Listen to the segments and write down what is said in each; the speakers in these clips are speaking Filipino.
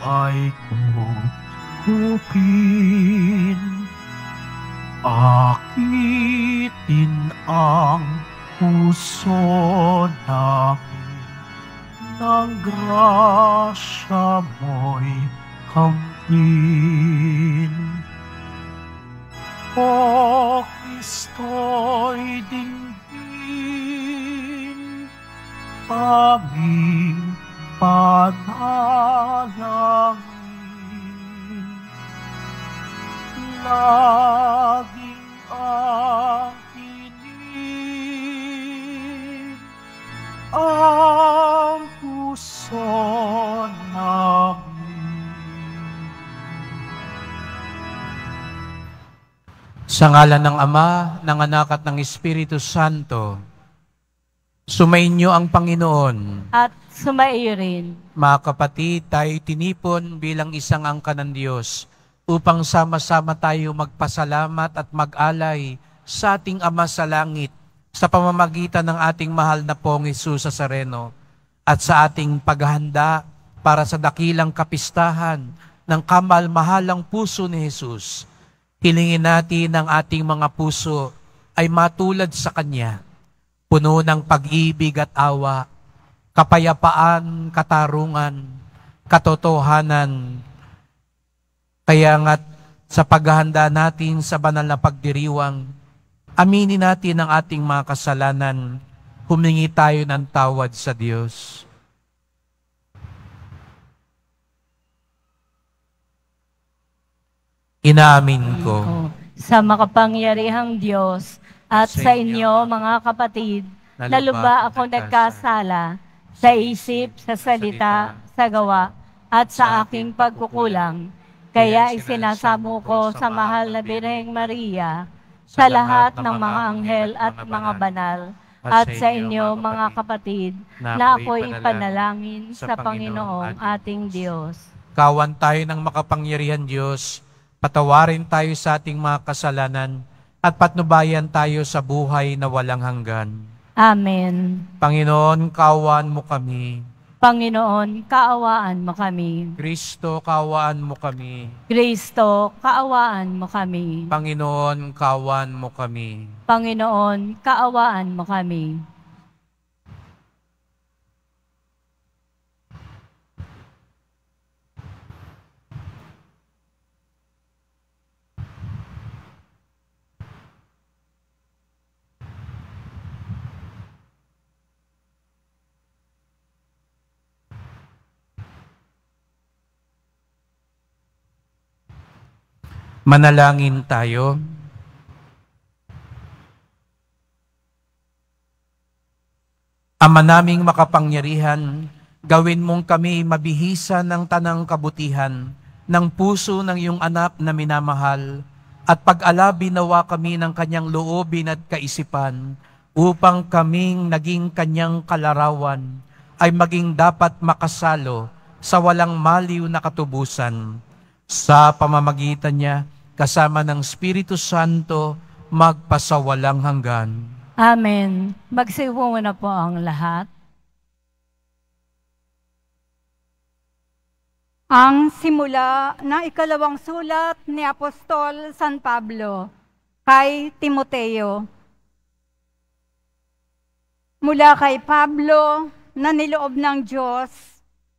ay kupin, akitin ang puso namin, ng grasya mo'y kamtin. O Kristo'y dinggin, aming panalangin. Laging akinin ang puso namin. Sa ngalan ng Ama, ng Anak at ng Espiritu Santo, sumainyo ang Panginoon. At sumaiyo rin. Mga kapatid, tayo tinipon bilang isang angkan ng Diyos upang sama-sama tayo magpasalamat at mag-alay sa ating Ama sa langit sa pamamagitan ng ating mahal na Pong Jesus Nazareno at sa ating paghahanda para sa dakilang kapistahan ng kamal-mahalang puso ni Jesus. Hilingin natin ang ating mga puso ay matulad sa Kanya, puno ng pag-ibig at awa, kapayapaan, katarungan, katotohanan. Kaya nga't sa paghahanda natin sa banal na pagdiriwang, aminin natin ang ating mga kasalanan, humingi tayo ng tawad sa Diyos. Inaamin ko sa makapangyarihang Diyos at sa inyo mga kapatid, na lubha ako nagkasala sa isip, sa salita, sa gawa, at sa aking pagkukulang. Kaya isinasamo ko sa mahal na Birheng Maria, sa lahat ng mga anghel at mga banal, at sa inyo mga kapatid, na ako'y ipanalangin sa Panginoong ating Diyos. Kawan tayo ng makapangyarihan Diyos, patawarin tayo sa ating mga kasalanan, at patnubayan tayo sa buhay na walang hanggan. Amen. Panginoon, kaawaan mo kami. Panginoon, kaawaan mo kami. Kristo, kaawaan mo kami. Kristo, kaawaan mo kami. Panginoon, kaawaan mo kami. Panginoon, kaawaan mo kami. Manalangin tayo. Ama naming makapangyarihan, gawin mong kami mabihisa ng tanang kabutihan ng puso ng iyong anak na minamahal, at pag-alabi nawa kami ng kanyang loobin at kaisipan upang kaming naging kanyang kalarawan ay maging dapat makasalo sa walang maliw na katubusan. Sa pamamagitan niya, kasama ng Espiritu Santo, magpasawalang hanggan. Amen. Magsiupo na po ang lahat. Ang simula ng ikalawang sulat ni Apostol San Pablo kay Timoteo. Mula kay Pablo na niloob ng Diyos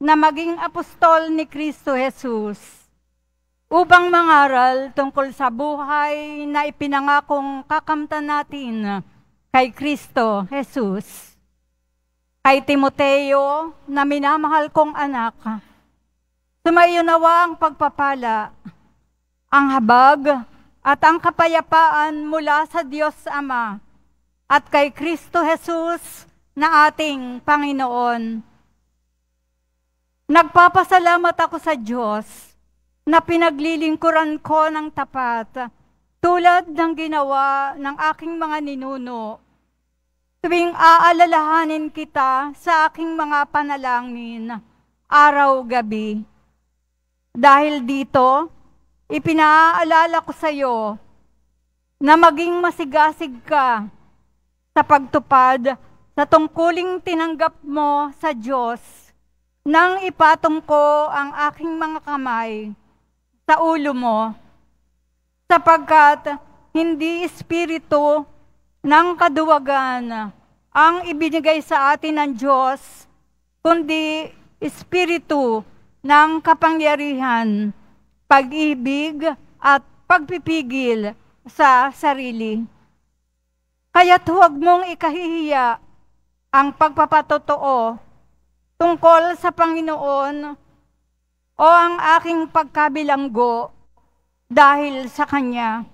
na maging apostol ni Kristo Jesus, upang mangaral tungkol sa buhay na ipinangakong kakamtan natin kay Kristo Jesus. Kay Timoteo na minamahal kong anak, sumaiyo nawa ang pagpapala, ang habag at ang kapayapaan mula sa Diyos Ama at kay Kristo Jesus na ating Panginoon. Nagpapasalamat ako sa Diyos na pinaglilingkuran ko ng tapat, tulad ng ginawa ng aking mga ninuno, tuwing aalalahanin kita sa aking mga panalangin, araw-gabi. Dahil dito, ipinaalala ko sa iyo na maging masigasig ka sa pagtupad sa tungkuling tinanggap mo sa Diyos nang ipatong ko ang aking mga kamay sa ulo mo, sapagkat hindi espiritu ng kaduwagan ang ibinigay sa atin ng Diyos, kundi espiritu ng kapangyarihan, pag-ibig at pagpipigil sa sarili. Kaya't huwag mong ikahihiya ang pagpapatotoo tungkol sa Panginoon o ang aking pagkabilanggo dahil sa Kanya.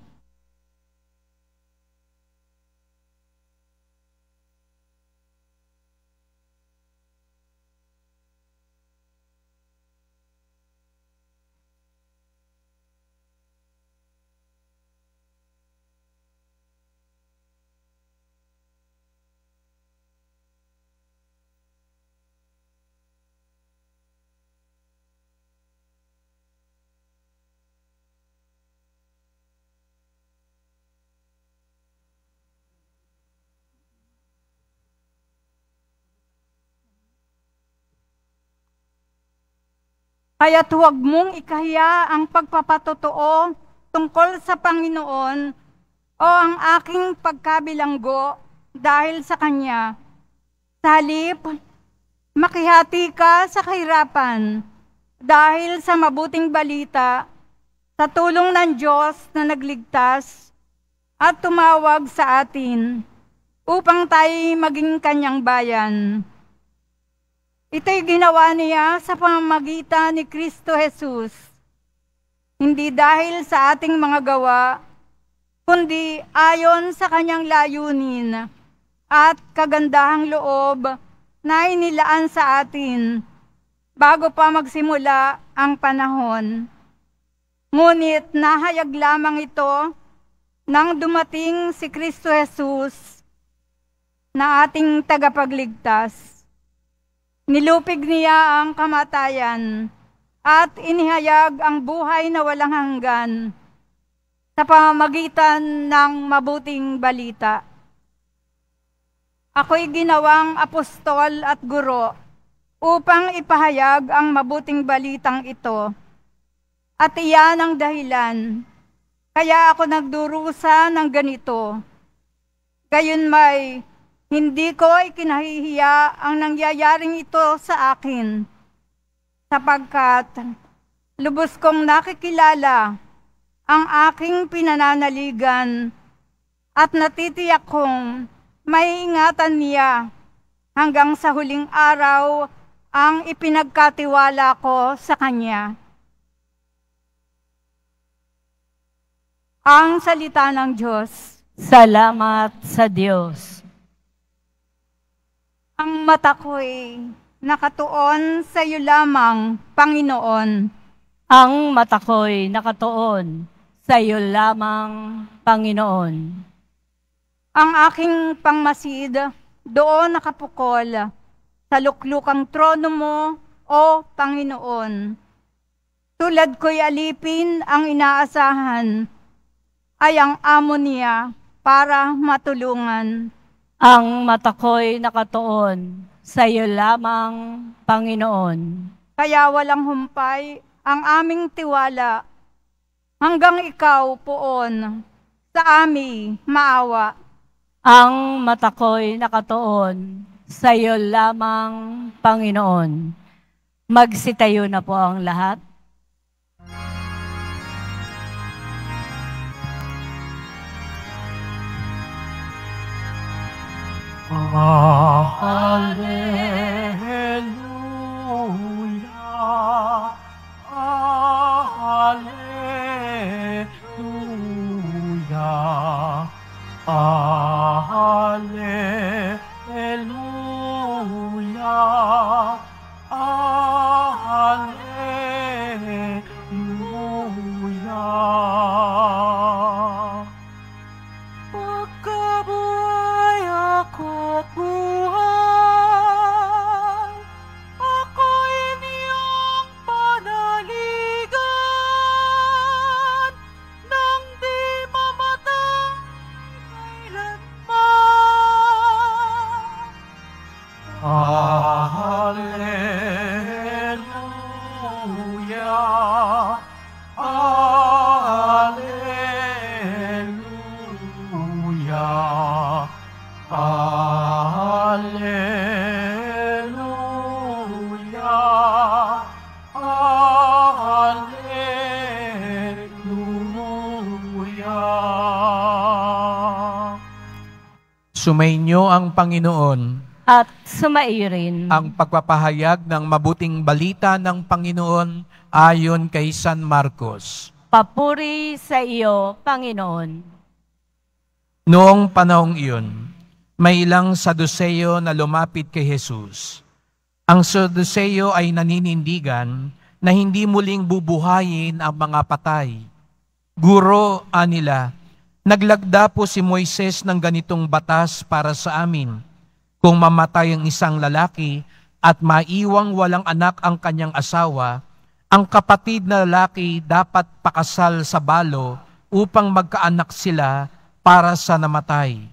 Kaya't huwag mong ikahiya ang pagpapatotoo tungkol sa Panginoon o ang aking pagkabilanggo dahil sa Kanya. Sa halip, makihati ka sa kahirapan dahil sa mabuting balita sa tulong ng Diyos na nagligtas at tumawag sa atin upang tayo maging Kanyang bayan. Ito'y ginawa niya sa pamamagitan ni Kristo Jesus, hindi dahil sa ating mga gawa, kundi ayon sa Kanyang layunin at kagandahang loob na inilaan sa atin bago pa magsimula ang panahon. Ngunit nahayag lamang ito nang dumating si Kristo Jesus na ating tagapagligtas. Nilupig niya ang kamatayan at inihayag ang buhay na walang hanggan sa pamamagitan ng mabuting balita. Ako'y ginawang apostol at guro upang ipahayag ang mabuting balitang ito. At iyan ang dahilan, kaya ako nagdurusa ng ganito. Gayunmay, hindi ko ikinahihiya ang nangyayaring ito sa akin, sapagkat lubos kong nakikilala ang aking pinananaligan at natitiyak kong may ingatan niya hanggang sa huling araw ang ipinagkatiwala ko sa Kanya. Ang salita ng Diyos. Salamat sa Diyos. Ang mata ko'y nakatuon sa iyo lamang, Panginoon. Ang mata ko'y nakatuon sa iyo lamang, Panginoon. Ang aking pangmasid doon nakapukol sa luklukang trono mo, o Panginoon. Tulad ko'y alipin ang inaasahan, ay ang amo niya para matulungan. Ang mata ko'y nakatuon sa iyo lamang, Panginoon. Kaya walang humpay ang aming tiwala, hanggang ikaw poon sa amin maawa. Ang mata ko'y nakatuon sa iyo lamang, Panginoon. Magsitayo na po ang lahat. Alleluia, alleluia, alleluia, alleluia. Pagkabuhay ako't buhay, Sumainyo ang Panginoon At sumaiyo rin ang pagpapahayag ng mabuting balita ng Panginoon ayon kay San Marcos. Papuri sa iyo, Panginoon. Noong panahong iyon, may ilang Saduceo na lumapit kay Jesus. Ang Saduceo ay naninindigan na hindi muling bubuhayin ang mga patay. Guro, anila, naglagda po si Moises ng ganitong batas para sa amin. Kung mamatay ang isang lalaki at maiwang walang anak ang kanyang asawa, ang kapatid na lalaki dapat pakasal sa balo upang magkaanak sila para sa namatay.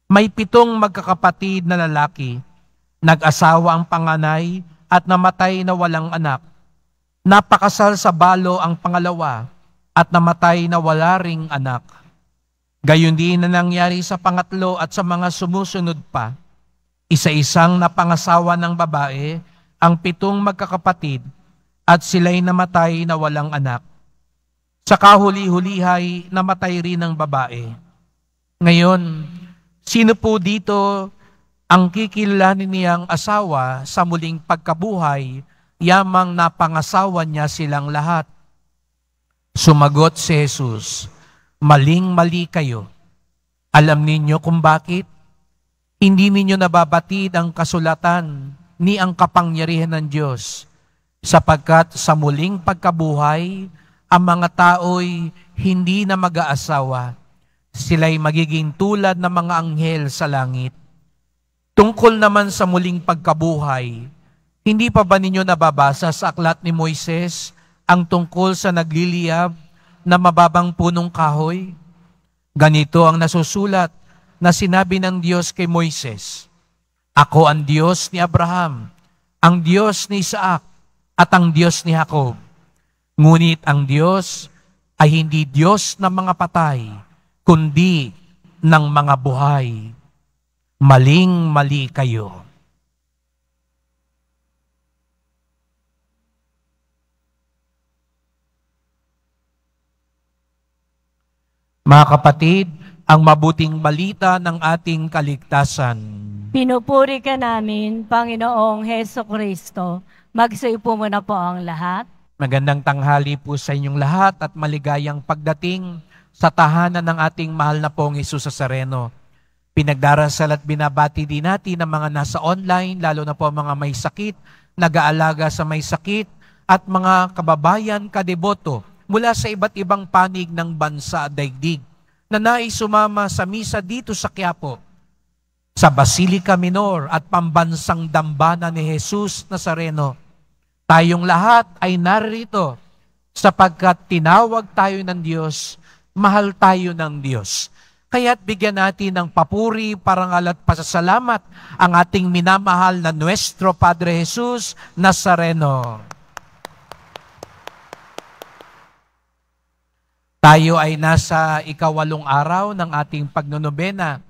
May 7 magkakapatid na lalaki. Nag-asawa ang panganay at namatay na walang anak. Napakasal sa balo ang pangalawa at namatay na wala ring anak. Gayon din na nangyari sa pangatlo at sa mga sumusunod pa. Isa-isang napangasawa ng babae ang 7 magkakapatid at sila'y namatay na walang anak. Sa kahuli-hulihay, namatay rin ang babae. Ngayon, sino po dito ang kikilalanin niyang asawa sa muling pagkabuhay, yamang napangasawa niya silang lahat? Sumagot si Jesus, maling-mali kayo. Alam ninyo kung bakit? Hindi ninyo nababatid ang kasulatan ni ang kapangyarihan ng Diyos, sapagkat sa muling pagkabuhay, ang mga tao'y hindi na mag-aasawa. Sila'y magiging tulad ng mga anghel sa langit. Tungkol naman sa muling pagkabuhay, hindi pa ba ninyo nababasa sa aklat ni Moises ang tungkol sa nagliliyab na mababang punong kahoy? Ganito ang nasusulat na sinabi ng Diyos kay Moises, ako ang Diyos ni Abraham, ang Diyos ni Isaac, at ang Diyos ni Jacob. Ngunit ang Diyos ay hindi Diyos ng mga patay, kundi ng mga buhay. Maling-mali kayo. Mga kapatid, ang mabuting balita ng ating kaligtasan. Pinupuri ka namin, Panginoong Heso Kristo. Magsiupo muna po ang lahat. Magandang tanghali po sa inyong lahat at maligayang pagdating sa tahanan ng ating mahal na pong Hesus Nazareno. Pinagdarasal at binabati din natin ang mga nasa online, lalo na po mga may sakit, nag-aalaga sa may sakit, at mga kababayan kadeboto mula sa iba't ibang panig ng bansa at daigdig na nais sumama sa misa dito sa Quiapo, sa Basilica Minor at pambansang dambana ni Hesus Nazareno. Tayong lahat ay narito sapagkat tinawag tayo ng Diyos, mahal tayo ng Diyos. Kaya't bigyan natin ng papuri, parangal at pasasalamat ang ating minamahal na Nuestro Padre Hesus Nazareno. Tayo ay nasa 8th araw ng ating pagnonobena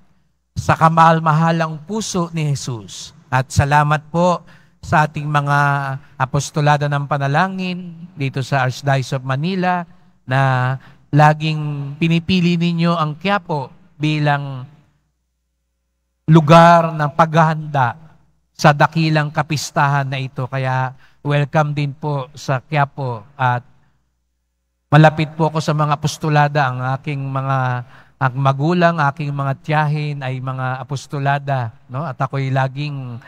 sa kamahal-mahalang puso ni Jesus. At salamat po sa ating mga apostolado ng panalangin dito sa Archdiocese of Manila na laging pinipili ninyo ang Quiapo bilang lugar ng paghahanda sa dakilang kapistahan na ito. Kaya welcome din po sa Quiapo at malapit po ako sa mga apostolada. Ang aking mga magulang, aking mga tiyahin ay mga apostolada, no? At ako'y laging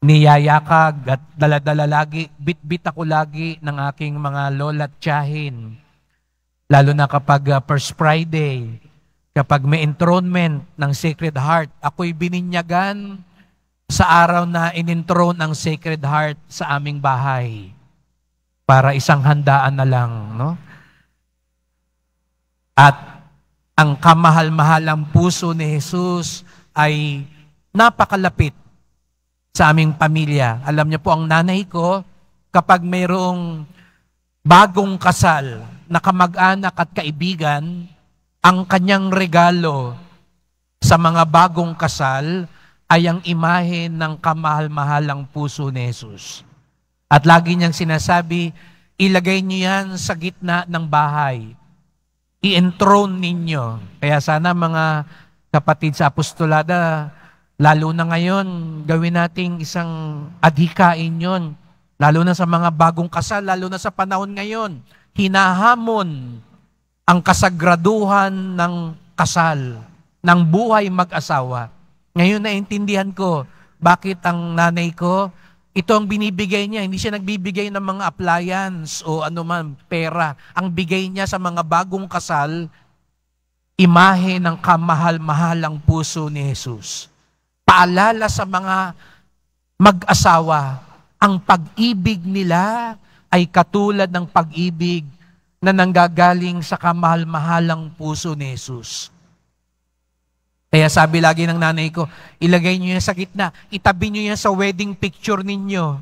niyayakag at dala-dala lagi, bit-bit ako lagi ng aking mga lola at tiyahin. Lalo na kapag First Friday, kapag may enthronement ng Sacred Heart, ako'y bininyagan sa araw na in-enthrone ang Sacred Heart sa aming bahay. Para isang handaan na lang, no? At ang kamahal-mahalang puso ni Jesus ay napakalapit sa aming pamilya. Alam niyo po, ang nanay ko kapag mayroong bagong kasal na kamag-anak at kaibigan, ang kanyang regalo sa mga bagong kasal ay ang imahe ng kamahal-mahalang puso ni Jesus. At lagi niyang sinasabi, ilagay niyo yan sa gitna ng bahay. I-enthrone ninyo. Kaya sana mga kapatid sa apostolada, lalo na ngayon, gawin nating isang adhikain yon. Lalo na sa mga bagong kasal, lalo na sa panahon ngayon. Hinahamon ang kasagraduhan ng kasal, ng buhay mag-asawa. Ngayon naintindihan ko bakit ang nanay ko, ito ang binibigay niya. Hindi siya nagbibigay ng mga appliance o anuman, pera. Ang bigay niya sa mga bagong kasal, imahe ng kamahal-mahalang puso ni Jesus. Paalala sa mga mag-asawa, ang pag-ibig nila ay katulad ng pag-ibig na nanggagaling sa kamahal-mahalang puso ni Jesus. Kaya sabi lagi ng nanay ko, ilagay niyo yan sa gitna, itabi niyo yan sa wedding picture ninyo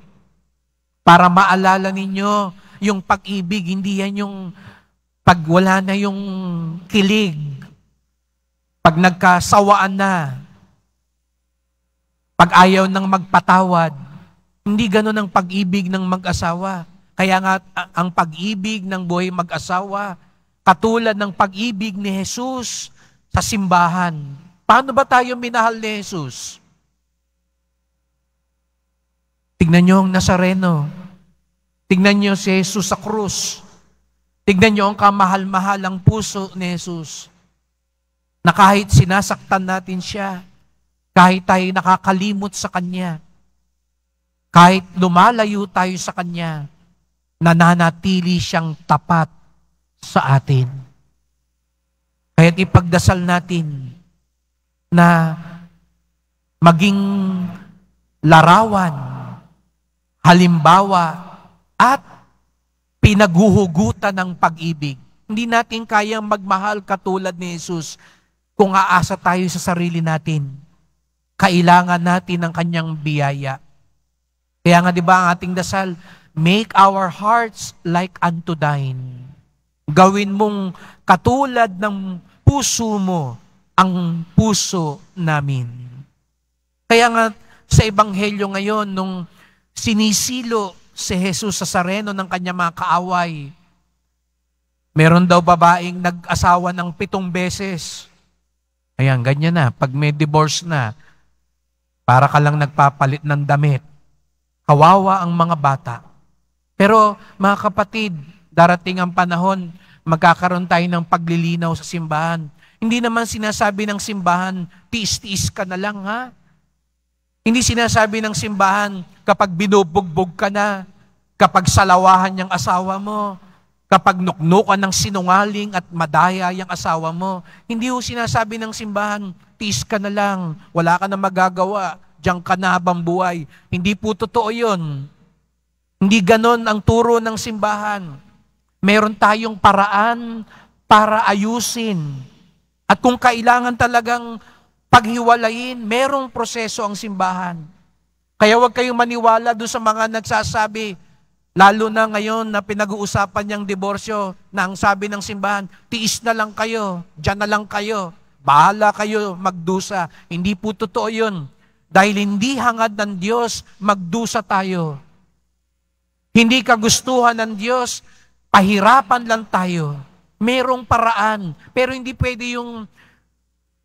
para maalala ninyo yung pag-ibig, hindi yan yung pag wala na yung kilig, pag nagkasawaan na, pag ayaw nang magpatawad. Hindi ganun ang pag-ibig ng mag-asawa. Kaya nga ang pag-ibig ng buhay mag-asawa, katulad ng pag-ibig ni Jesus sa simbahan. Paano ba tayo minahal ni Jesus? Tignan niyo ang Nazareno. Tignan niyo si Jesus sa krus. Tignan niyo ang kamahal-mahalang puso ni Jesus. Na kahit sinasaktan natin siya, kahit tayo nakakalimot sa Kanya, kahit lumalayo tayo sa Kanya, nananatili siyang tapat sa atin. Kaya't ipagdasal natin na maging larawan, halimbawa, at pinaguhugutan ng pag-ibig. Hindi natin kayang magmahal katulad ni Jesus kung aasa tayo sa sarili natin. Kailangan natin ng Kanyang biyaya. Kaya nga, di ba, ang ating dasal, make our hearts like unto thine. Gawin mong katulad ng puso mo ang puso namin. Kaya nga, sa Ebanghelyo ngayon, nung sinisilo si Jesus sa sareno ng kanyang mga kaaway, meron daw babaeng nag-asawa ng 7 beses. Ayan, ganyan na. Pag may divorce na, para ka lang nagpapalit ng damit. Kawawa ang mga bata. Pero mga kapatid, darating ang panahon, magkakaroon tayo ng paglilinaw sa simbahan. Hindi naman sinasabi ng simbahan, tiis-tiis ka na lang, ha? Hindi sinasabi ng simbahan, kapag binubugbog ka na, kapag salawahan niyang asawa mo, kapag nuknukan ng sinungaling at madaya yung asawa mo. Hindi ho sinasabi ng simbahan, tiis ka na lang, wala ka na magagawa, diyan ka na habang buhay. Hindi po totoo yun. Hindi ganon ang turo ng simbahan. Meron tayong paraan para ayusin. At kung kailangan talagang paghiwalayin, merong proseso ang simbahan. Kaya huwag kayong maniwala doon sa mga nagsasabi, lalo na ngayon na pinag-uusapan niyang diborsyo, na ang sabi ng simbahan, tiis na lang kayo, dyan na lang kayo, bahala kayo magdusa. Hindi po totoo yun. Dahil hindi hangad ng Diyos, magdusa tayo. Hindi kagustuhan ng Diyos, pahirapan lang tayo. Merong paraan, pero hindi pwede yung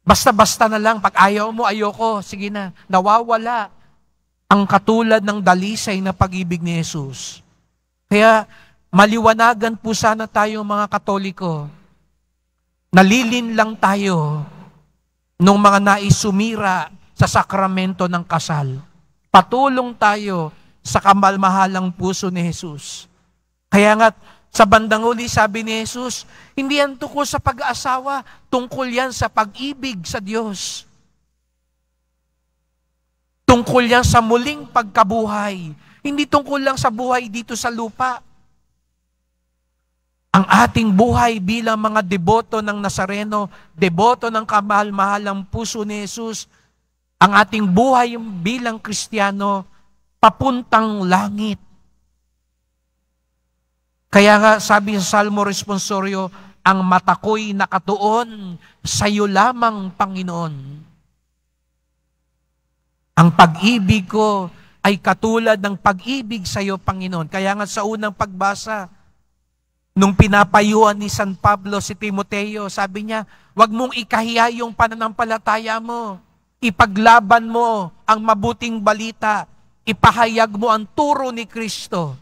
basta-basta na lang, pag ayaw mo, ayoko, sige na, nawawala ang katulad ng dalisay na pag-ibig ni Jesus. Kaya maliwanagan po sana tayo mga Katoliko. Nalilin lang tayo nung mga naisumira sa sakramento ng kasal. Patulong tayo sa kamalmahalang puso ni Jesus. Kaya nga, sa bandang huli, sabi ni Jesus, hindi yan tungkol sa pag-aasawa, tungkol yan sa pag-ibig sa Diyos. Tungkol yan sa muling pagkabuhay. Hindi tungkol lang sa buhay dito sa lupa. Ang ating buhay bilang mga deboto ng Nazareno, deboto ng kamahal-mahalang puso ni Jesus, ang ating buhay bilang Kristiyano, papuntang langit. Kaya nga sabi sa Salmo Responsorio, ang mata ko'y nakatuon sa iyo lamang, Panginoon. Ang pag-ibig ko ay katulad ng pag-ibig sa iyo, Panginoon. Kaya nga sa unang pagbasa, nung pinapayuan ni San Pablo si Timoteo, sabi niya, huwag mong ikahiya yung pananampalataya mo. Ipaglaban mo ang mabuting balita. Ipahayag mo ang turo ni Kristo.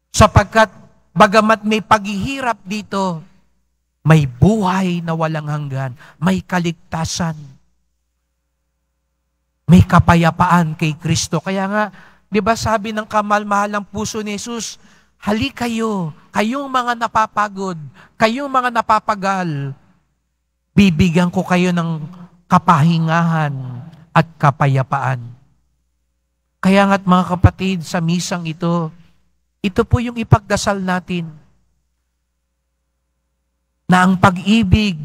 Sapagkat bagamat may paghihirap dito, may buhay na walang hanggan, may kaligtasan, may kapayapaan kay Kristo. Kaya nga, di ba sabi ng kamalmahalang puso ni Jesus, hali kayo, kayong mga napapagod, kayong mga napapagal, bibigyan ko kayo ng kapahingahan at kapayapaan. Kaya nga't mga kapatid, sa misang ito po yung ipagdasal natin na ang pag-ibig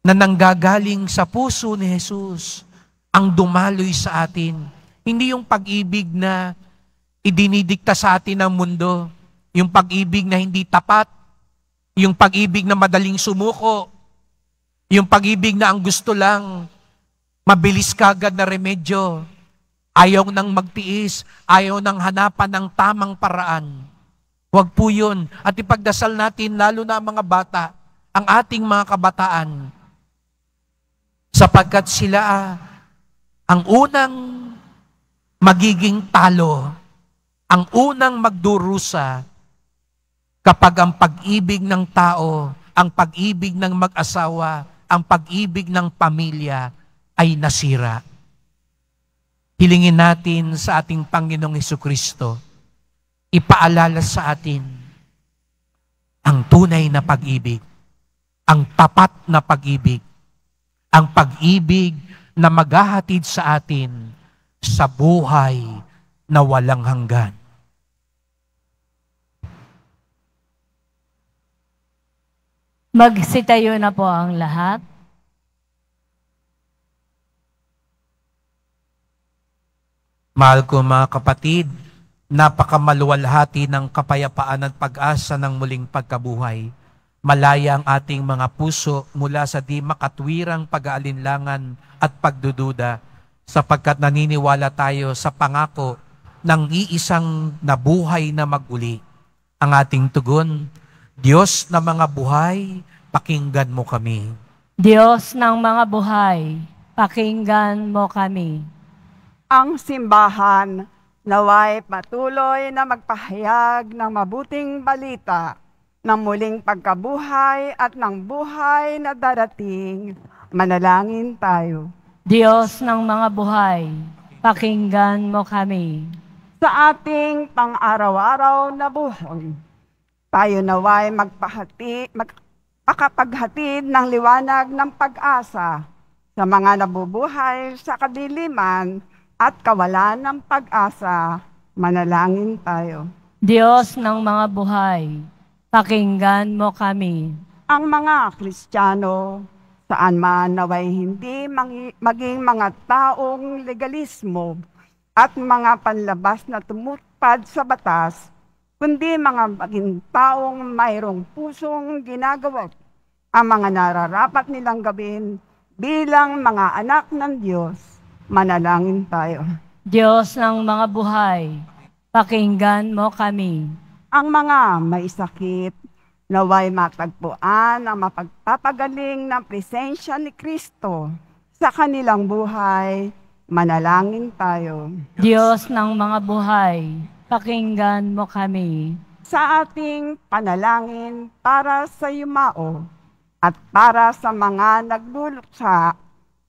na nanggagaling sa puso ni Jesus ang dumaloy sa atin. Hindi yung pag-ibig na idinidikta sa atin ng mundo, yung pag-ibig na hindi tapat, yung pag-ibig na madaling sumuko, yung pag-ibig na ang gusto lang, mabilis kagad na remedyo, ayaw nang magtiis, ayaw nang hanapan ng tamang paraan. Huwag po yun. At ipagdasal natin, lalo na ang mga bata, ang ating mga kabataan, sapagkat sila ang unang magiging talo, ang unang magdurusa kapag ang pag-ibig ng tao, ang pag-ibig ng mag-asawa, ang pag-ibig ng pamilya ay nasira. Hilingin natin sa ating Panginoong Hesukristo, ipaalala sa atin ang tunay na pag-ibig, ang tapat na pag-ibig, ang pag-ibig na maghahatid sa atin sa buhay na walang hanggan. Magsitayo na po ang lahat. Mahal ko mga kapatid, napakamaluwalhati ng kapayapaan at pag-asa ng muling pagkabuhay. Malaya ang ating mga puso mula sa di makatwirang pag-aalinlangan at pagdududa, sapagkat naniniwala tayo sa pangako ng iisang nabuhay na mag-uli. Ang ating tugon, Diyos na mga buhay, pakinggan mo kami. Diyos ng mga buhay, pakinggan mo kami. Ang simbahan naway patuloy na magpahayag ng mabuting balita ng muling pagkabuhay at ng buhay na darating. Manalangin tayo. Diyos ng mga buhay, pakinggan mo kami. Sa ating pang-araw-araw na buhay, tayo naway makapaghatid ng liwanag ng pag-asa sa mga nabubuhay sa kadiliman at kawalan ng pag-asa. Manalangin tayo. Diyos ng mga buhay, pakinggan mo kami. Ang mga Kristiyano, saan man naway hindi maging mga taong legalismo at mga panlabas na tumutupad sa batas, kundi mga maging taong mayroong pusong ginagawa ang mga nararapat nilang gawin bilang mga anak ng Diyos. Manalangin tayo. Diyos ng mga buhay, pakinggan mo kami. Ang mga may sakit, naway matagpuan ang mapagpapagaling ng presensya ni Kristo sa kanilang buhay. Manalangin tayo. Diyos ng mga buhay, pakinggan mo kami. Sa ating panalangin para sa yumao at para sa mga nagluluksa,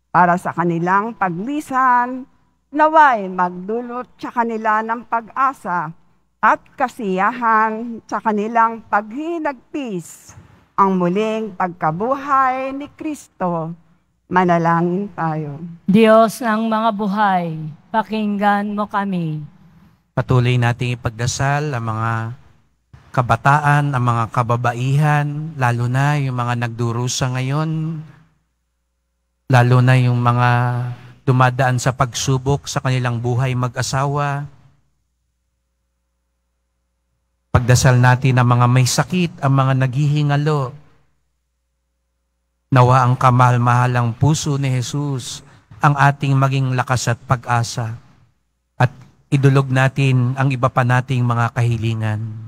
para sa kanilang paglisan, naway magdulot sa kanila ng pag-asa at kasiyahan sa kanilang paghinagpis ang muling pagkabuhay ni Kristo. Manalangin tayo. Diyos ng mga buhay, pakinggan mo kami. Patuloy nating ipagdasal ang mga kabataan, ang mga kababaihan, lalo na yung mga nagdurusa ngayon, lalo na yung mga dumadaan sa pagsubok sa kanilang buhay mag-asawa. Ipagdasal natin ang mga may sakit, ang mga naghihingalo. Nawa ang kamahal-mahalang puso ni Jesus ang ating maging lakas at pag-asa. At idulog natin ang iba pa nating mga kahilingan.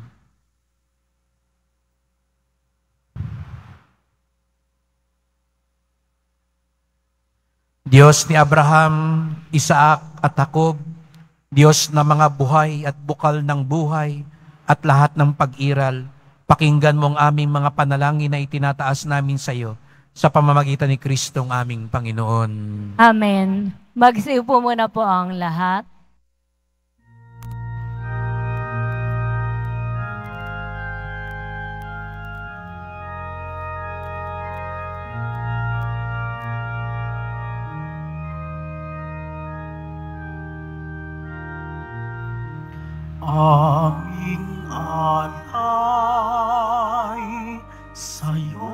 Diyos ni Abraham, Isaac at Jacob, Diyos na mga buhay at bukal ng buhay at lahat ng pag-iral, pakinggan mo ang aming mga panalangin na itinataas namin sa iyo sa pamamagitan ni Kristong aming Panginoon. Amen. Magsiupo muna po ang lahat. Aming alay sa'yo,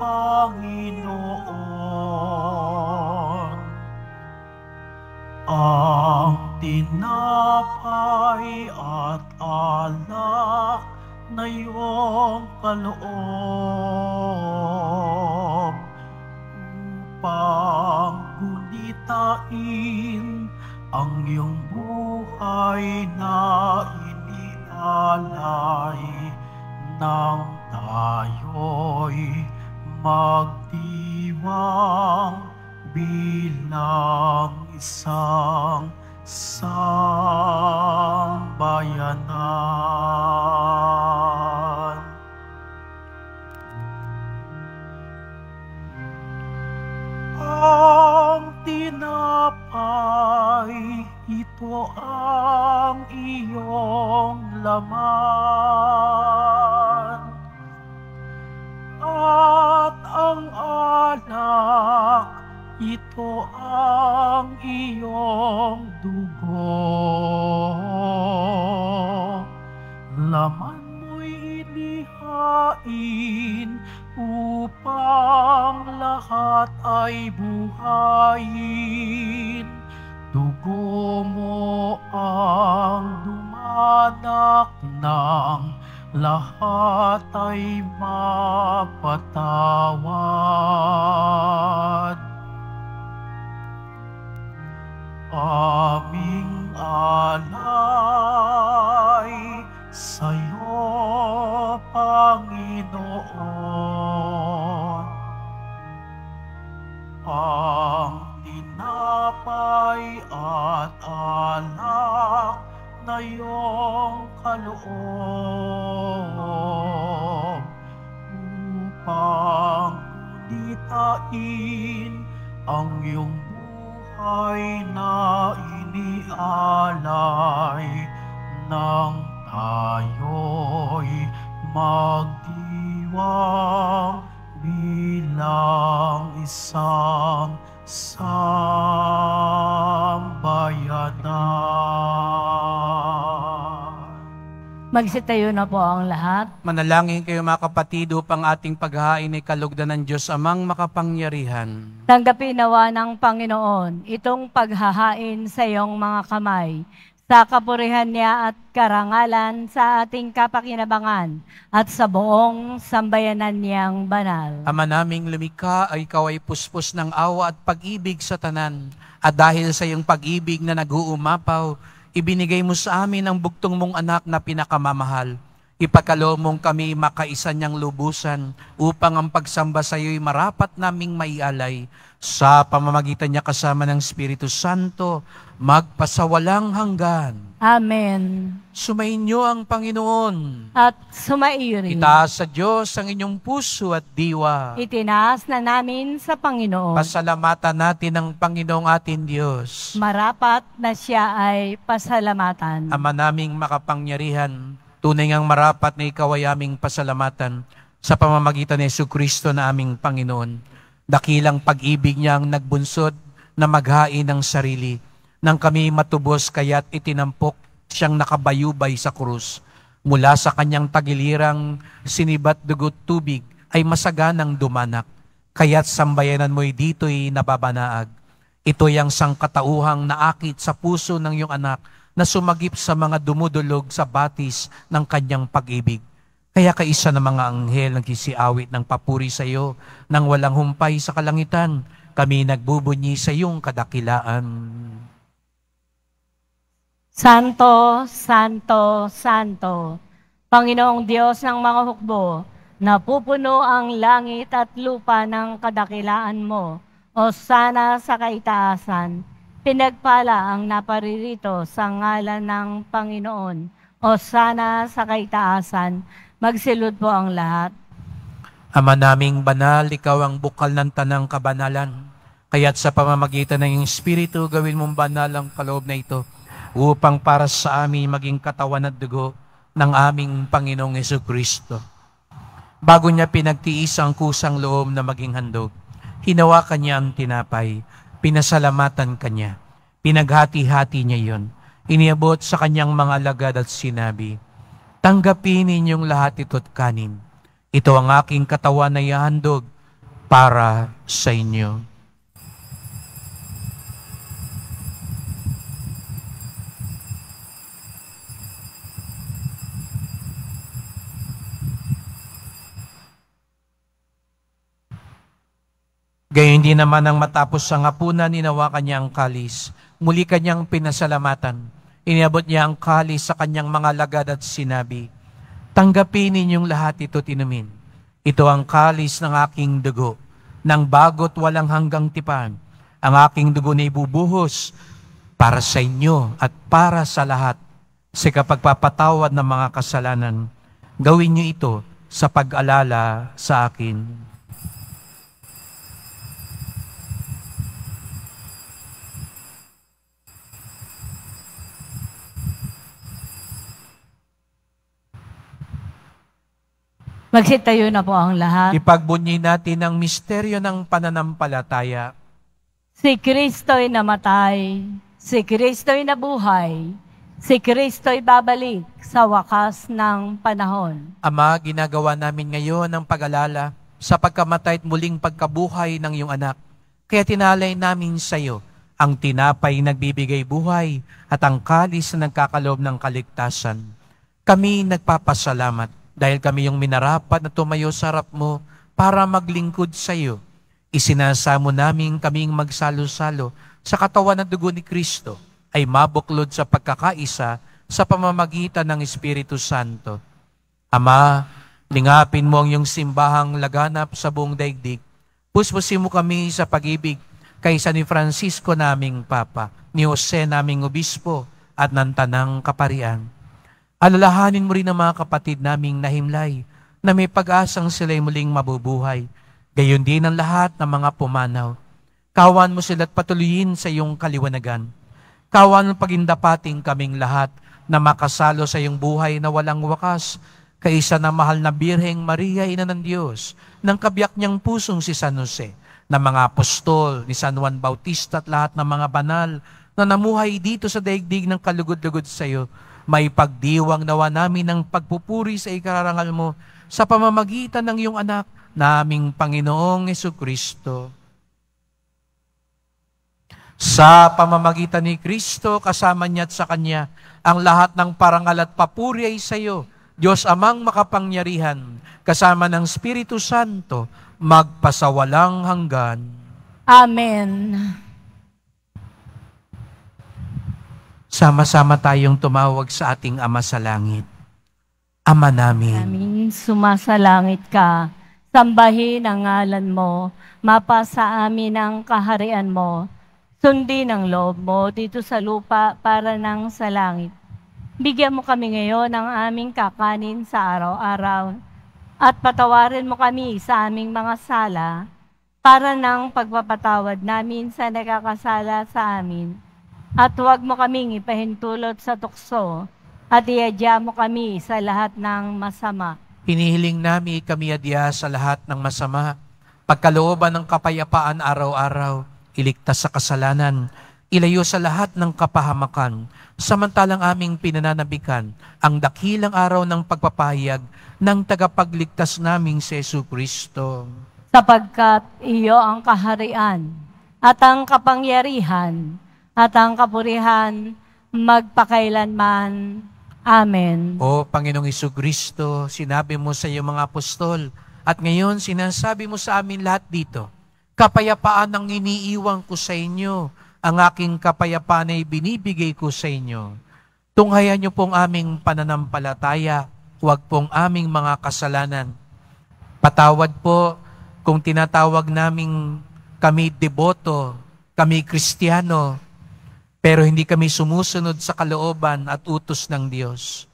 Panginoon. Ang tinapay at alak na iyong kaloob upang gunitain ang iyong buhay na inialay nang tayo'y magdiwang bilang isang sambayanan. Ang tinapay, ito ang iyong laman, at ang alak, ito ang iyong dugo. Laman mo'y inihain upang lahat ay buhayin. Dugo mo ang dumanak ng lahat ay mapatawad. Aming alay sa'yo, Panginoon. Ang tinapay at alak na iyong kaloob upang gunitain ang iyong buhay na inialay nang tayo'y magdiwang bilang isang sambayanan. Magsitayo na po ang lahat. Manalangin kayo mga kapatid upang ating paghahain ay kalugdan ng Diyos amang makapangyarihan. Tanggapin nawa ng Panginoon itong paghahain sa iyong mga kamay, sa kapurihan niya at karangalan sa ating kapakinabangan at sa buong sambayanan niyang banal. Ama naming lumikha, ay ikaw ay puspos ng awa at pag-ibig sa tanan. At dahil sa iyong pag-ibig na nag-uumapaw, ibinigay mo sa amin ang buktong mong anak na pinakamamahal. Ipagkaloob mong kami makaisa niyang lubusan upang ang pagsamba sa iyo'y marapat naming maialay. Sa pamamagitan niya kasama ng Espiritu Santo, magpasawalang hanggan. Amen. Sumainyo ang Panginoon. At sumairi. Itaas sa Diyos ang inyong puso at diwa. Itinaas na namin sa Panginoon. Pasalamatan natin ang Panginoong ating Diyos. Marapat na siya ay pasalamatan. Ama naming makapangyarihan, tunay ngang marapat na ikaw ay aming pasalamatan sa pamamagitan ni Jesucristo na aming Panginoon. Dakilang pag-ibig niya ang nagbunsod na maghain ng sarili. Nang kami matubos kaya't itinampok siyang nakabayubay sa krus. Mula sa kanyang tagilirang sinibat dugot tubig ay masaganang dumanak. Kaya't sambayanan mo'y dito'y nababanaag. Ito'y ang sangkatauhang naakit sa puso ng iyong anak na sumagip sa mga dumudulog sa batis ng kanyang pag-ibig. Kaya kaisa ng mga anghel nagsisiawit ng papuri sa iyo, nang walang humpay sa kalangitan, kami nagbubunyi sa iyong kadakilaan. Santo, Santo, Santo, Panginoong Diyos ng mga hukbo, napupuno ang langit at lupa ng kadakilaan mo, o sana sa kaitaasan. Pinagpala ang naparirito sa ngalan ng Panginoon, o sana sa kaitaasan. Magsilod po ang lahat. Ama naming banal, ikaw ang bukal ng tanang kabanalan. Kaya't sa pamamagitan ng iyong Espiritu, gawin mong banal ang kaloob na ito, upang para sa amin maging katawan at dugo ng aming Panginoong Jesucristo. Bago niya pinagtiis ang kusang loob na maging handog, hinawakan niya ang tinapay, pinasalamatan kanya, pinaghati-hati niya yon, iniabot sa kanyang mga alagad at sinabi, tanggapin ninyong lahat ito't kanin. Ito ang aking katawan na ihahandog para sa inyo. Gayon din naman ang matapos sa hapunan, hinawakan niya ang kalis. Muli kanyang pinasalamatan. Iniabot niya ang kalis sa kanyang mga alagad at sinabi, tanggapin ninyong lahat ito't inumin. Ito ang kalis ng aking dugo, ng bago't walang hanggang tipan. Ang aking dugo na ibubuhos para sa inyo at para sa lahat sa kapagpapatawad ng mga kasalanan. Gawin niyo ito sa pag-alala sa akin. Magsitayo na po ang lahat. Ipagbunyi natin ang misteryo ng pananampalataya. Si Kristo'y namatay, si Kristo'y nabuhay, si Kristo'y babalik sa wakas ng panahon. Ama, ginagawa namin ngayon ang pag-alala sa pagkamatay at muling pagkabuhay ng iyong anak. Kaya tinalay namin sa iyo ang tinapay nagbibigay buhay at ang kalis na nagkakaloob ng kaligtasan. Kami nagpapasalamat dahil kami yung minarapat na tumayo sa harap mo para maglingkod sa iyo. Isinasamo namin kaming magsalo-salo sa katawan at dugo ni Kristo ay mabuklod sa pagkakaisa sa pamamagitan ng Espiritu Santo. Ama, lingapin mo ang iyong simbahang laganap sa buong daigdig. Puspusin mo kami sa pag-ibig kay San Francisco naming Papa, ni Jose naming Obispo at ng Tanang Kaparian. Alalahanin mo rin ang mga kapatid naming nahimlay na may pag-asang sila'y muling mabubuhay. Gayon din ang lahat ng mga pumanaw. Kawan mo sila't patuloyin sa iyong kaliwanagan. Kawan mo pagindapating kaming lahat na makasalo sa iyong buhay na walang wakas, kaisa na mahal na Birheng Maria, Ina ng Diyos, ng kabiyak niyang pusong si San Jose, ng mga apostol, ni San Juan Bautista at lahat ng mga banal na namuhay dito sa daigdig ng kalugod-lugod sa iyo. May pagdiwang nawa namin ng pagpupuri sa ikararangal mo sa pamamagitan ng iyong anak, naming Panginoong Jesucristo. Sa pamamagitan ni Kristo, kasama niya at sa Kanya, ang lahat ng parangal at papuri ay sa iyo, Diyos Amang makapangyarihan, kasama ng Espiritu Santo, magpasawalang hanggan. Amen. Sama-sama tayong tumawag sa ating Ama sa Langit. Ama namin, Aming sumasalangit ka, sambahin ang ngalan mo, mapasa amin ang kaharian mo, sundin ang loob mo dito sa lupa para nang sa langit. Bigyan mo kami ngayon ng aming kakanin sa araw-araw, at patawarin mo kami sa aming mga sala, para nang pagpapatawad namin sa nakakasala sa amin. At huwag mo kaming ipahintulot sa tukso, at iadya mo kami sa lahat ng masama. hinihiling namin kami adya sa lahat ng masama, pagkalooban ng kapayapaan araw-araw, iligtas sa kasalanan, ilayo sa lahat ng kapahamakan, samantalang aming pinananabikan ang dakilang araw ng pagpapahayag ng tagapagligtas naming si Jesucristo. Sapagkat iyo ang kaharian, at ang kapangyarihan, at ang kapurihan, magpakailanman. Amen. O Panginoong Jesucristo, sinabi mo sa iyong mga apostol, at ngayon sinasabi mo sa amin lahat dito, kapayapaan ang iniiwan ko sa inyo, ang aking kapayapaan ay binibigay ko sa inyo. Tunghayan niyo pong aming pananampalataya, huwag pong aming mga kasalanan. Patawad po kung tinatawag naming kami deboto, kami Kristiyano, pero hindi kami sumusunod sa kalooban at utos ng Diyos.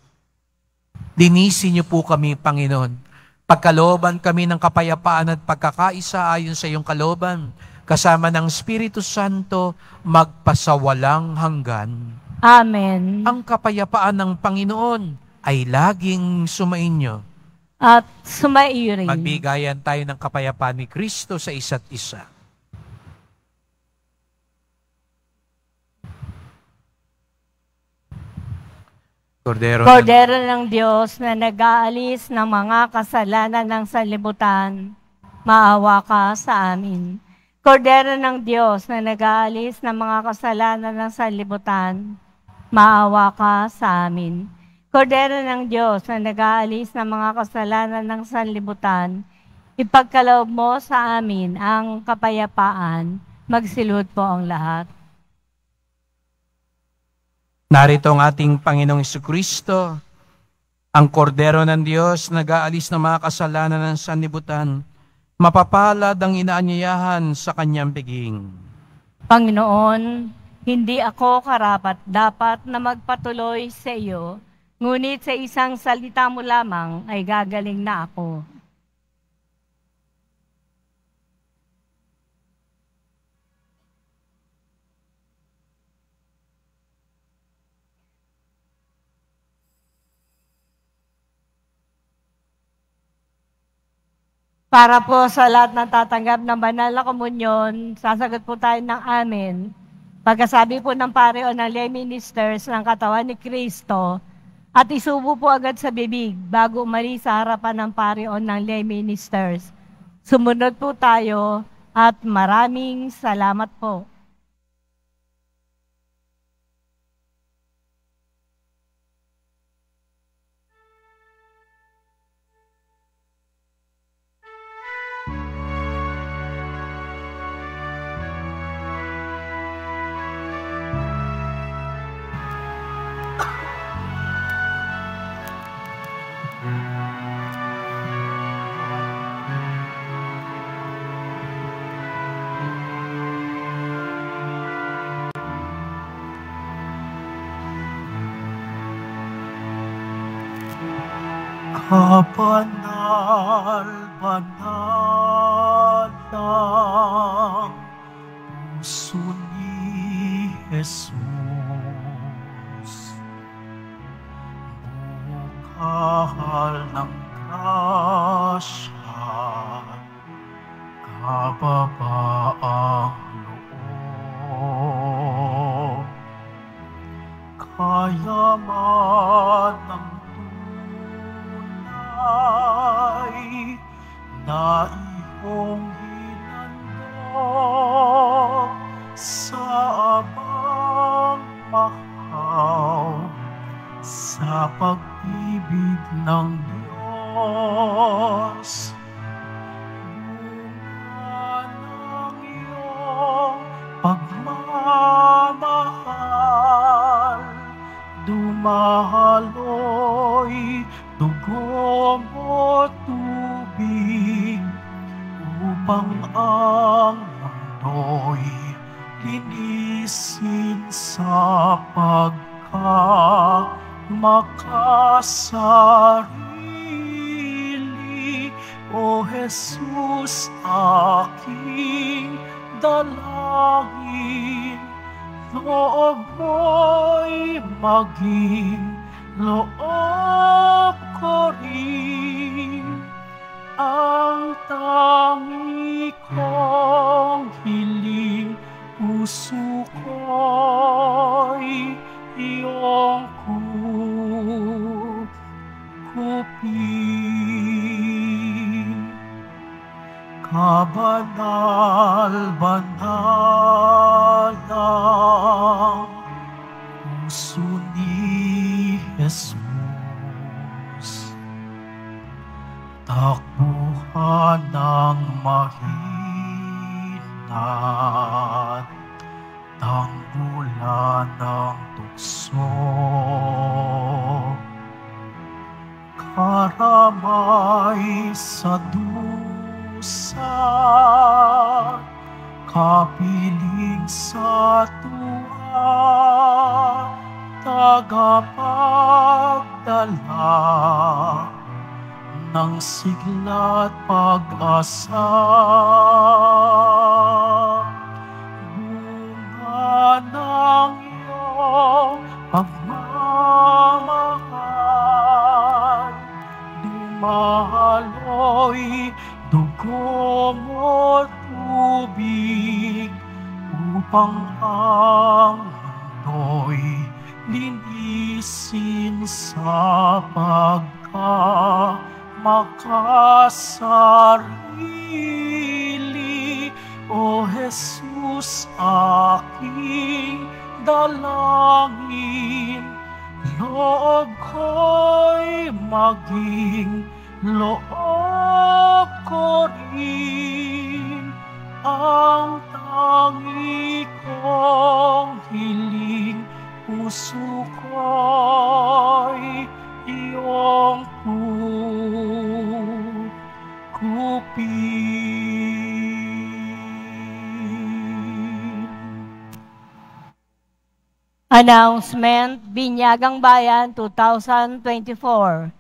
Linisin niyo po kami, Panginoon. Pagkalooban kami ng kapayapaan at pagkakaisa ayon sa iyong kalooban, kasama ng Espiritu Santo, magpasawalang hanggan. Amen. Ang kapayapaan ng Panginoon ay laging sumainyo. At sumairin. Magbigayan tayo ng kapayapaan ni Kristo sa isa't isa. Kordero ng Diyos na nag-aalis ng mga kasalanan ng sanlibutan, maawa ka sa amin. Kordero ng Diyos na nag-aalis ng mga kasalanan ng sanlibutan, maawa ka sa amin. Kordero ng Diyos na nag-aalis ng mga kasalanan ng sanlibutan, ipagkaloob mo sa amin ang kapayapaan, magsilud po ang lahat. Narito ang ating Panginoong Jesucristo, ang Kordero ng Diyos, nag-aalis ng mga kasalanan ng sanlibutan, mapapalad ang inaanyayahan sa kanyang biging. Panginoon, hindi ako karapat-dapat na magpatuloy sa iyo, ngunit sa isang salita mo lamang ay gagaling na ako. Para po sa lahat ng tatanggap ng banal na komunyon, sasagot po tayo ng amen. Pagkasabi po ng pare o ng lay ministers ng katawan ni Kristo, at isubo po agad sa bibig bago umalis sa harapan ng pare o ng lay ministers. Sumunod po tayo at maraming salamat po. Kabanal, banal ang puso ni Jesus. Bukal ng grasya, kababaang loob, kayaman ng ay na iyong hinandog sa abang mahaw sa pag-ibig ng Diyos. Bunga ng iyong pagmamahal, dumaloy dugo mo tubig upang ang mundo'y linisin sa pagkamakasarili. O Jesus, aking dalangin, loob mo'y maging loob ko rin. Ang tangi kong hiling, puso ko'y iyong kupkupin. Kabanal-banal ang puso Jesus. Takbuhan ng mahina, tanggulan ng tukso, karamay sa dusa, kapiling sa tuwa, tagapagdala ng sigla't pag-asa. Bunga ng iyong pagmamahal, dumaloy dugo mo tubig, upang ang mundo'y linisin sa makasarili. O Jesus, aking dalangin, loob ko'y maging loob ko rin. Ang tangi kong hiling, puso ko'y iyong kupin. Announcement, Binyagang Bayan 2024.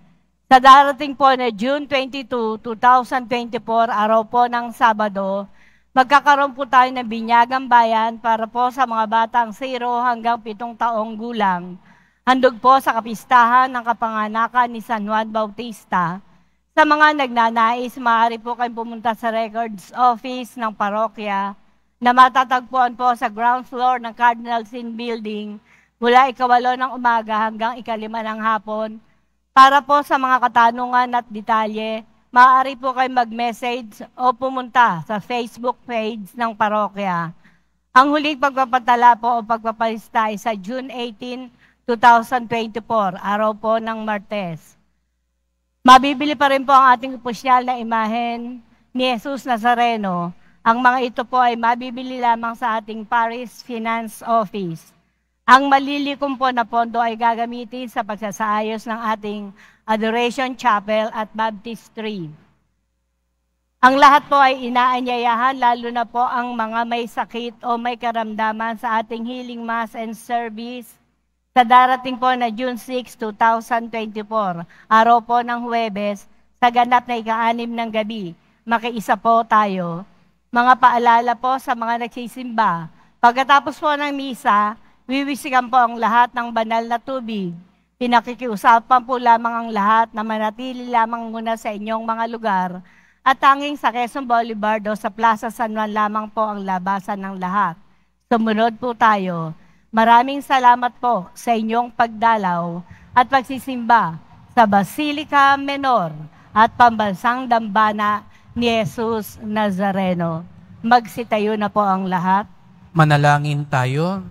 Sa darating po na June 22, 2024, araw po ng Sabado, magkakaroon po tayo ng Binyagang Bayan para po sa mga batang 0 hanggang 7 taong gulang. Handog po sa kapistahan ng kapanganakan ni San Juan Bautista. Sa mga nagnanais, maaari po kayong pumunta sa records office ng parokya na matatagpuan po sa ground floor ng Cardinal Sin Building mula 8:00 ng umaga hanggang 5:00 ng hapon. Para po sa mga katanungan at detalye, maaari po kayong mag-message o pumunta sa Facebook page ng parokya. Ang huling pagpapatala po o pagpapalista ay sa June 18, 2024, araw po ng Martes. Mabibili pa rin po ang ating opisyal na imahen ni Jesus Nazareno. Ang mga ito po ay mabibili lamang sa ating Parish Finance Office. Ang malilikom po na pondo ay gagamitin sa pagsasaayos ng ating Adoration Chapel at Baptistry. Ang lahat po ay inaanyayahan, lalo na po ang mga may sakit o may karamdaman sa ating healing mass and service sa darating po na June 6, 2024, araw po ng Huwebes, sa ganap na ika-6 ng gabi. Makiisa po tayo. Mga paalala po sa mga nagsisimba. Pagkatapos po ng misa, wiwisikan po ang lahat ng banal na tubig. Pinakikiusapan po lamang ang lahat na manatili lamang muna sa inyong mga lugar at tanging sa Quezon Boulevard o sa Plaza San Juan lamang po ang labasan ng lahat. Sumunod po tayo. Maraming salamat po sa inyong pagdalaw at pagsisimba sa Basilica Menor at Pambansang Dambana ni Jesus Nazareno. Magsitayo na po ang lahat. Manalangin tayo.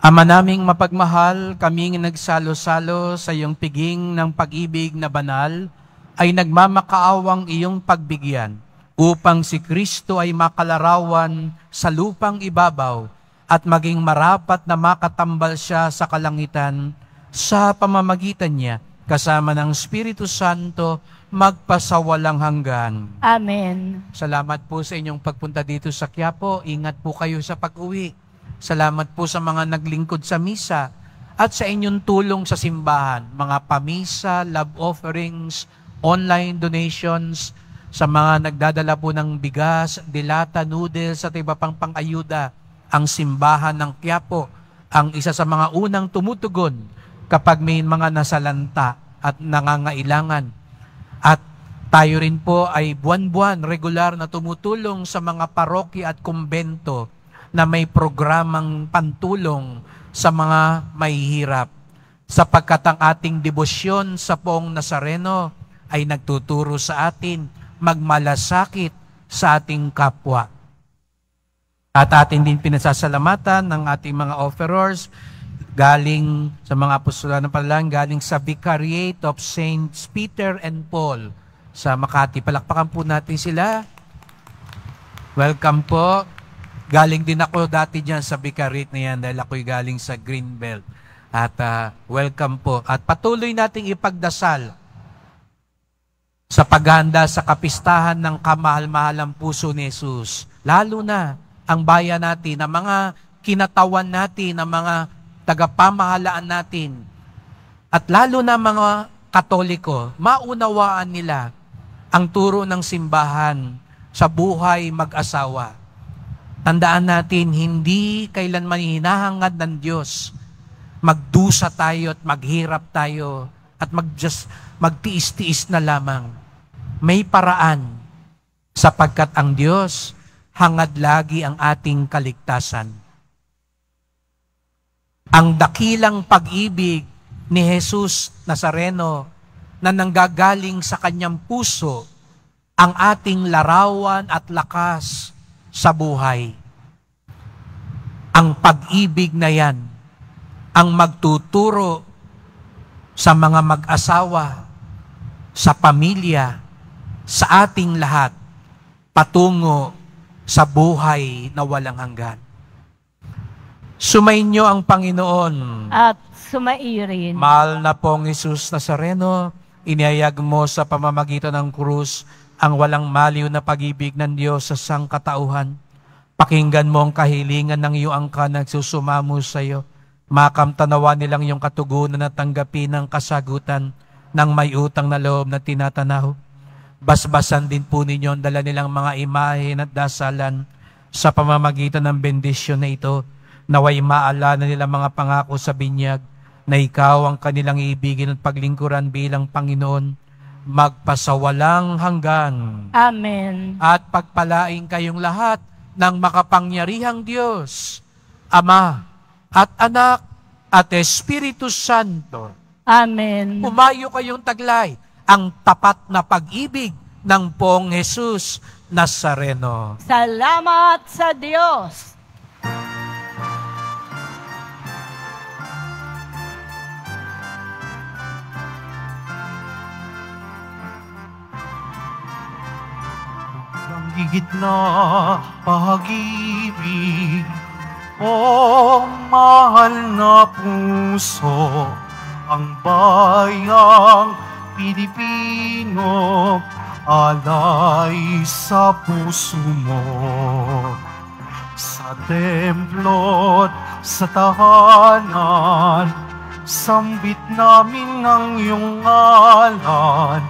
Ama naming mapagmahal, kaming nagsalo-salo sa iyong piging ng pag-ibig na banal, ay nagmamakaawang iyong pagbigyan upang si Kristo ay makalarawan sa lupang ibabaw at maging marapat na makatambal siya sa kalangitan sa pamamagitan niya kasama ng Espiritu Santo magpasawalang hanggan. Amen. Salamat po sa inyong pagpunta dito sa Quiapo. Ingat po kayo sa pag-uwi. Salamat po sa mga naglingkod sa misa at sa inyong tulong sa simbahan, mga pamisa, love offerings, online donations, sa mga nagdadala po ng bigas, dilata, noodles at iba pang pang-ayuda. Ang simbahan ng Quiapo ang isa sa mga unang tumutugon kapag may mga nasalanta at nangangailangan. At tayo rin po ay buwan-buwan regular na tumutulong sa mga parokya at kumbento na may programang pantulong sa mga mahihirap. Sapagkat ang ating debosyon sa Poong Nazareno ay nagtuturo sa atin magmalasakit sa ating kapwa. At atin din pinasasalamatan ng ating mga offerers, galing sa mga apostolado ng Panalangin, galing sa Vicariate of Saints Peter and Paul sa Makati. Palakpakan po natin sila. Welcome po. Galing din ako dati dyan sa Vicariate na yan dahil ako'y galing sa Greenbelt. At welcome po. At patuloy nating ipagdasal sa paghahanda sa kapistahan ng kamahal-mahalang puso ni Jesus. Lalo na ang bayan natin, ang mga kinatawan natin, ang mga tagapamahalaan natin, at lalo na mga Katoliko, maunawaan nila ang turo ng simbahan sa buhay mag-asawa. Tandaan natin, hindi kailanman hinahangad ng Diyos magdusa tayo at maghirap tayo at magtiis-tiis na lamang. May paraan sapagkat ang Diyos hangad lagi ang ating kaligtasan. Ang dakilang pag-ibig ni Jesus Nazareno na nanggagaling sa kanyang puso ang ating larawan at lakas sa buhay. Ang pag-ibig na yan ang magtuturo sa mga mag-asawa, sa pamilya, sa ating lahat, patungo sa buhay na walang hanggan. Sumainyo ang Panginoon. At sumairin. Mahal na pong Jesus Nazareno, inihayag mo sa pamamagitan ng krus ang walang maliw na pag-ibig ng Diyos sa sangkatauhan. Pakinggan mo ang kahilingan ng iyong angkan na nagsusumamo sa iyo. Makamtanawa nilang iyong katugunan at tanggapin ang kasagutan ng may utang na loob na tinatanaw. Basbasan din po ninyo ang dala nilang mga imahen at dasalan sa pamamagitan ng bendisyon na ito. Naway maalala nila mga pangako sa binyag na ikaw ang kanilang ibigin at paglingkuran bilang Panginoon magpasawalang hanggan. Amen. At pagpalain kayong lahat ng makapangyarihang Diyos, Ama at Anak at Espiritu Santo. Amen. Umayo kayong taglay ang tapat na pag-ibig ng Poong Jesus Nazareno. Salamat sa Diyos. Higit na pag-ibig, o mahal na puso, ang bayang Pilipino, alay sa puso mo. Sa templo't sa tahanan, sambit namin ang iyong ngalan.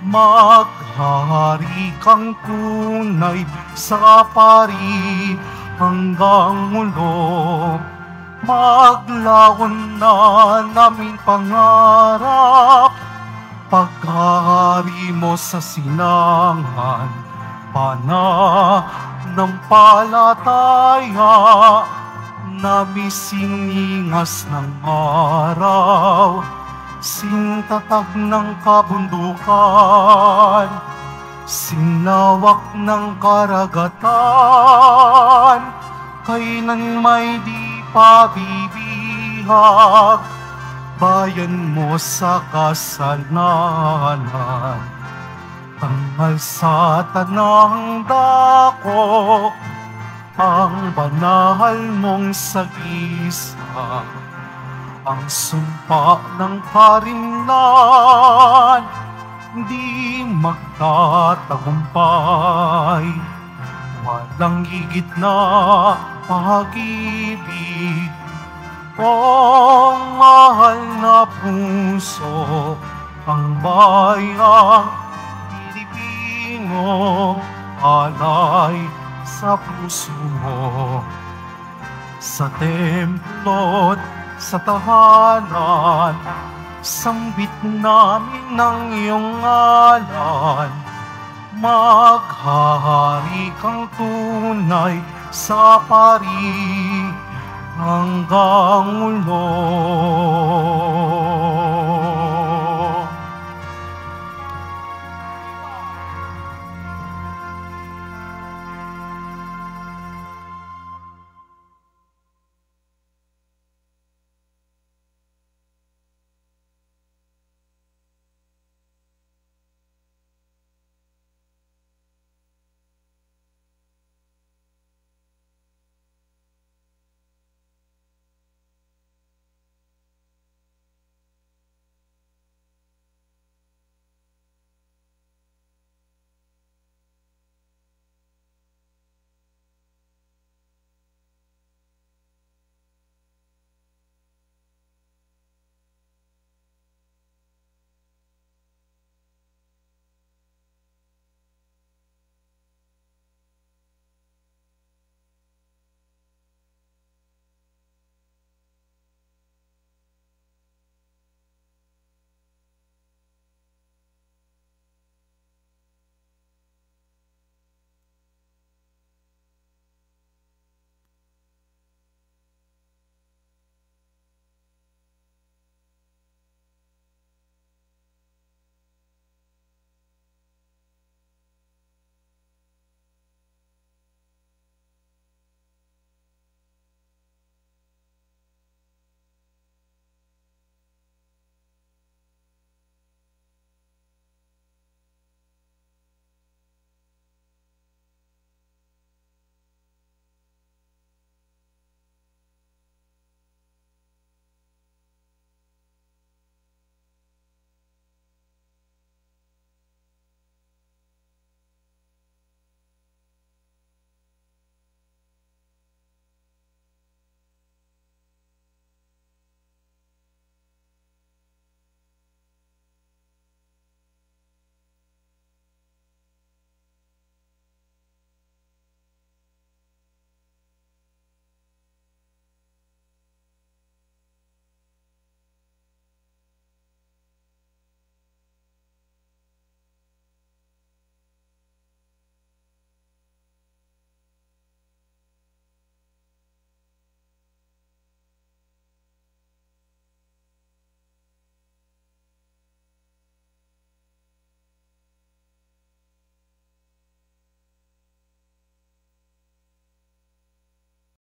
Maghari kang tunay sa pari hanggang ulo. Maglaon na namin pangarap, paghahari mo sa sinangan. Pananampalataya na misingingas ng araw, sintatag ng kabundukan, sinawak ng karagatan, kailan may di pabibihag, bayan mo sa kasalanan. Tangal sa tanang dako, ang banal mong sagisa, ang sumpa ng karinlan, di magtatagumpay. Walang higit na pag-ibig, o mahal na puso, ang bayang Pilipino, alay sa puso mo. Sa templo't sa tahanan, sambit namin ng iyong ngalan. Maghahari kang tunay sa pari hanggang ulo.